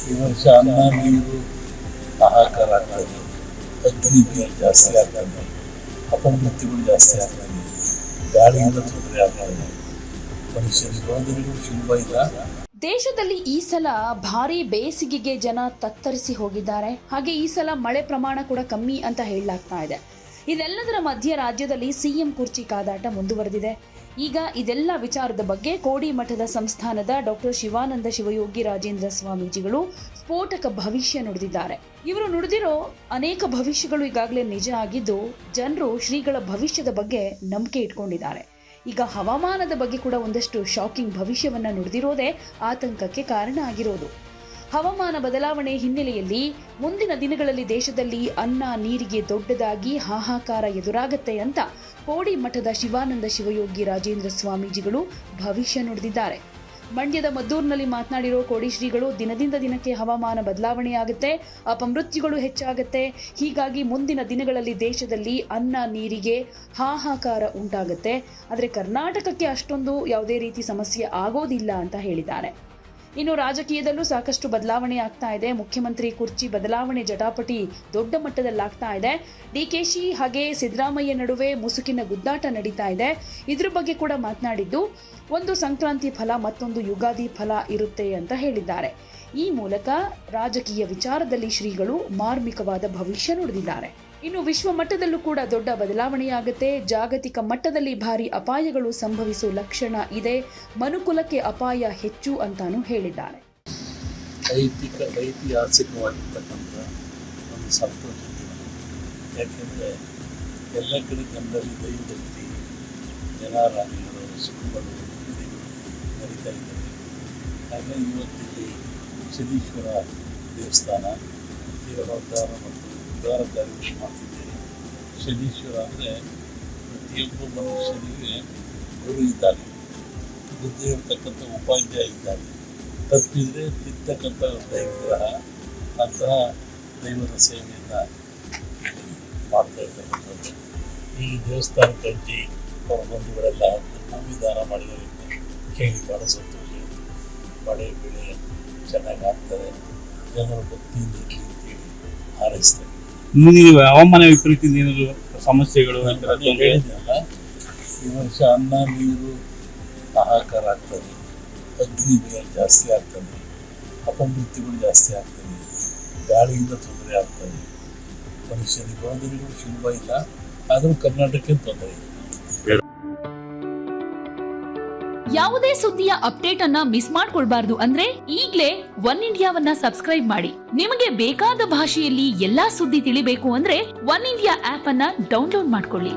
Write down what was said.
ಈ ವರ್ಷ ಅನ್ನ ನೀರು ಹಾಹಾಕಾರ ಆಗ್ತದೆ, ಅಗ್ನಿ ಜಾಸ್ತಿ ಆಗ್ತದೆ, ಅಪಮೃತ್ಯುಗಳು ಜಾಸ್ತಿ ಆಗ್ತದೆ, ಗಾಳಿಯಿಂದ ತೊಂದರೆ ಆಗ್ತದೆ. ಮನುಷ್ಯರಿಗೆ ಹೋದರಿಗೂ ಸುಲಭ ಇಲ್ಲ. ದೇಶದಲ್ಲಿ ಈ ಸಲ ಭಾರಿ ಬೇಸಿಗೆಗೆ ಜನ ತತ್ತರಿಸಿ ಹೋಗಿದ್ದಾರೆ. ಹಾಗೆ ಈ ಸಲ ಮಳೆ ಪ್ರಮಾಣ ಕೂಡ ಕಮ್ಮಿ ಅಂತ ಹೇಳಲಾಗ್ತಾ ಇದೆ. ಇದೆಲ್ಲದರ ಮಧ್ಯೆ ರಾಜ್ಯದಲ್ಲಿ ಸಿಎಂ ಕುರ್ಚಿ ಕಾದಾಟ ಮುಂದುವರೆದಿದೆ. ಈಗ ಇದೆಲ್ಲ ವಿಚಾರದ ಬಗ್ಗೆ ಕೋಡಿ ಮಠದ ಸಂಸ್ಥಾನದ ಡಾಕ್ಟರ್ ಶಿವಾನಂದ ಶಿವಯೋಗಿ ರಾಜೇಂದ್ರ ಸ್ವಾಮೀಜಿಗಳು ಸ್ಫೋಟಕ ಭವಿಷ್ಯ ನುಡಿದಿದ್ದಾರೆ. ಇವರು ನುಡಿದಿರೋ ಅನೇಕ ಭವಿಷ್ಯಗಳು ಈಗಾಗಲೇ ನಿಜ ಆಗಿದ್ದು, ಜನರು ಶ್ರೀಗಳ ಭವಿಷ್ಯದ ಬಗ್ಗೆ ನಂಬಿಕೆ ಇಟ್ಕೊಂಡಿದ್ದಾರೆ. ಈಗ ಹವಾಮಾನದ ಬಗ್ಗೆ ಕೂಡ ಒಂದಷ್ಟು ಶಾಕಿಂಗ್ ಭವಿಷ್ಯವನ್ನ ನುಡಿದಿರೋದೇ ಆತಂಕಕ್ಕೆ ಕಾರಣ ಆಗಿರೋದು. ಹವಾಮಾನ ಬದಲಾವಣೆ ಹಿನ್ನೆಲೆಯಲ್ಲಿ ಮುಂದಿನ ದಿನಗಳಲ್ಲಿ ದೇಶದಲ್ಲಿ ಅನ್ನ ನೀರಿಗೆ ದೊಡ್ಡದಾಗಿ ಹಾಹಾಕಾರ ಎದುರಾಗತ್ತೆ ಅಂತ ಕೋಡಿ ಮಠದ ಶಿವಾನಂದ ಶಿವಯೋಗಿ ರಾಜೇಂದ್ರ ಸ್ವಾಮೀಜಿಗಳು ಭವಿಷ್ಯ ನುಡಿದಿದ್ದಾರೆ. ಮಂಡ್ಯದ ಮದ್ದೂರಿನಲ್ಲಿ ಮಾತನಾಡಿರೋ ಕೋಡಿ ಶ್ರೀಗಳು, ದಿನದಿಂದ ದಿನಕ್ಕೆ ಹವಾಮಾನ ಬದಲಾವಣೆಯಾಗುತ್ತೆ, ಅಪಮೃತ್ಯುಗಳು ಹೆಚ್ಚಾಗುತ್ತೆ. ಹೀಗಾಗಿ ಮುಂದಿನ ದಿನಗಳಲ್ಲಿ ದೇಶದಲ್ಲಿ ಅನ್ನ ನೀರಿಗೆ ಹಾಹಾಕಾರ ಉಂಟಾಗುತ್ತೆ. ಆದರೆ ಕರ್ನಾಟಕಕ್ಕೆ ಅಷ್ಟೊಂದು ಯಾವುದೇ ರೀತಿ ಸಮಸ್ಯೆ ಆಗೋದಿಲ್ಲ ಅಂತ ಹೇಳಿದ್ದಾರೆ. ಇನ್ನು ರಾಜಕೀಯದಲ್ಲೂ ಸಾಕಷ್ಟು ಬದಲಾವಣೆ ಆಗ್ತಾ ಇದೆ. ಮುಖ್ಯಮಂತ್ರಿ ಕುರ್ಚಿ ಬದಲಾವಣೆ ಜಟಾಪಟಿ ದೊಡ್ಡ ಮಟ್ಟದಲ್ಲಾಗ್ತಾ ಇದೆ. ಡಿಕೆಶಿ ಹಾಗೆ ಸಿದ್ದರಾಮಯ್ಯ ನಡುವೆ ಮುಸುಕಿನ ಗುದ್ದಾಟ ನಡೀತಾ ಇದೆ. ಇದ್ರ ಬಗ್ಗೆ ಕೂಡ ಮಾತನಾಡಿದ್ದು, ಒಂದು ಸಂಕ್ರಾಂತಿ ಫಲ ಮತ್ತೊಂದು ಯುಗಾದಿ ಫಲ ಇರುತ್ತೆ ಅಂತ ಹೇಳಿದ್ದಾರೆ. ಈ ಮೂಲಕ ರಾಜಕೀಯ ವಿಚಾರದಲ್ಲಿ ಶ್ರೀಗಳು ಮಾರ್ಮಿಕವಾದ ಭವಿಷ್ಯ ನುಡಿದಿದ್ದಾರೆ. ಇನ್ನು ವಿಶ್ವ ಮಟ್ಟದಲ್ಲೂ ಕೂಡ ದೊಡ್ಡ ಬದಲಾವಣೆಯಾಗುತ್ತೆ. ಜಾಗತಿಕ ಮಟ್ಟದಲ್ಲಿ ಭಾರಿ ಅಪಾಯಗಳು ಸಂಭವಿಸುವ ಲಕ್ಷಣ ಇದೆ. ಮನುಕುಲಕ್ಕೆ ಅಪಾಯ ಹೆಚ್ಚು ಅಂತಾನೂ ಹೇಳಿದ್ದಾರೆ. ಐತಿಹಾಸಿಕವಾಗಿರ್ತಕ್ಕಂಥ ಒಂದು ಸಂತೋಷ ದಿನ. ಯಾಕೆಂದರೆ ಎಲ್ಲ ಕಡೆ ಜನರಲ್ಲಿ ದೈವಭಕ್ತಿ, ಜನಾರಾಧನೆಗಳು, ಸುಖಗಳು, ನಡೀತಾ ಇದ್ದಾರೆ. ಹಾಗಾಗಿ ಇವತ್ತಿಲ್ಲಿ ಶನೀಶ್ವರ ದೇವಸ್ಥಾನ ಜೀರ್ಣೋದ್ಧಾರ ಮತ್ತು ಉದ್ಧಾರ ಕಾರ್ಯ ಮಾಡ್ತಿದ್ದೇವೆ. ಶನೀಶ್ವರ ಅಂದರೆ ಪ್ರತಿಯೊಬ್ಬ ಮನುಷ್ಯನಿಗೆ ಗುರು ಇದ್ದಾನೆ, ಬುದ್ಧಿ ಇರ್ತಕ್ಕಂಥ ಉಪಾಧ್ಯಾಯ ಇದ್ದಾನೆ, ತಪ್ಪಿದರೆ ತಿರ್ತಕ್ಕಂಥ ದೈವಗ್ರಹ. ಅಂತಹ ದೈವದ ಸೇವೆಯನ್ನು ಮಾಡ್ತಾ ಇರ್ತಕ್ಕಂಥದ್ದು. ಈ ದೇವಸ್ಥಾನಕ್ಕೆ ಅಜ್ಜಿ ಅವರ ಬಂಧುಗಳೆಲ್ಲ ಭೂಮಿ ದಾನ ಮಾಡಿದವರಿಂದ ಕೇಳಿ ಭಾಳ ಸಂತೋಷ. ಮಳೆ ಬೆಳೆ ಚೆನ್ನಾಗಿ ಆಗ್ತದೆ, ಜನರ ಭಕ್ತಿಯಿಂದ ಅಂತೇಳಿ ಹಾರೈಸ್ತಾರೆ. ಮುಂದಿನ ಹವಾಮಾನ ವಿಪರೀತದಿಂದ ಏನಾದರೂ ಸಮಸ್ಯೆಗಳು ಹೇಳಿದ್ನಲ್ಲ, ಈ ವರ್ಷ ಅನ್ನ ನೀರು ಹಾಹಾಕಾರ ಆಗ್ತದೆ, ಅಗ್ನಿ ಜಾಸ್ತಿ ಆಗ್ತದೆ, ಅಪಮೃತ್ಯುಗಳು ಜಾಸ್ತಿ ಆಗ್ತದೆ, ಗಾಳಿಯಿಂದ ತೊಂದರೆ ಆಗ್ತದೆ. ಮನುಷ್ಯರಿಗೆ ಹೋದರಿಗೂ ಸುಲಭ ಇಲ್ಲ, ಆದರೂ ಕರ್ನಾಟಕಕ್ಕೆ ತೊಂದರೆ ಇಲ್ಲ. ಯಾವುದೇ ಸುದ್ದಿಯ ಅಪ್ಡೇಟ್ ಅನ್ನ ಮಿಸ್ ಮಾಡ್ಕೊಳ್ಬಾರ್ದು ಅಂದ್ರೆ ಈಗ್ಲೇ ಒನ್ ಇಂಡಿಯಾವನ್ನ ಸಬ್ಸ್ಕ್ರೈಬ್ ಮಾಡಿ. ನಿಮಗೆ ಬೇಕಾದ ಭಾಷೆಯಲ್ಲಿ ಎಲ್ಲಾ ಸುದ್ದಿ ತಿಳಿಬೇಕು ಅಂದ್ರೆ ಒನ್ ಇಂಡಿಯಾ ಆಪ್ ಅನ್ನ ಡೌನ್ಲೋಡ್ ಮಾಡ್ಕೊಳ್ಳಿ.